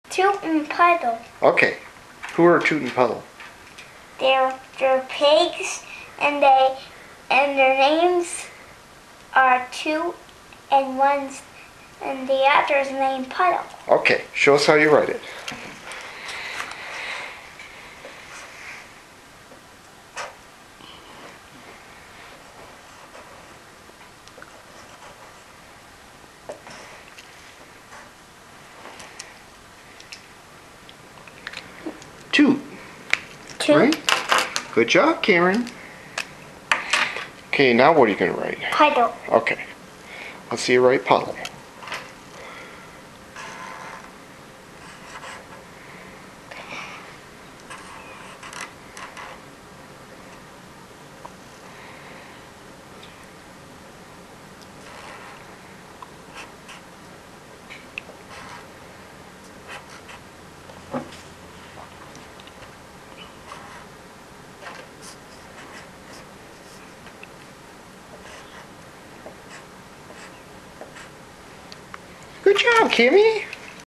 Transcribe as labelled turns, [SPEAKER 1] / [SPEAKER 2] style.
[SPEAKER 1] Toot and Puddle.
[SPEAKER 2] Okay. Who are Toot and Puddle?
[SPEAKER 1] They're pigs, and their names are Toot, and the other's named Puddle.
[SPEAKER 2] Okay. Show us how you write it. Toot.
[SPEAKER 1] Toot.
[SPEAKER 2] Right? Good job, Cameron. Okay, now what are you going to write?
[SPEAKER 1] Puddle.
[SPEAKER 2] Okay. Let's see you write Puddle. Good job, Kimmy.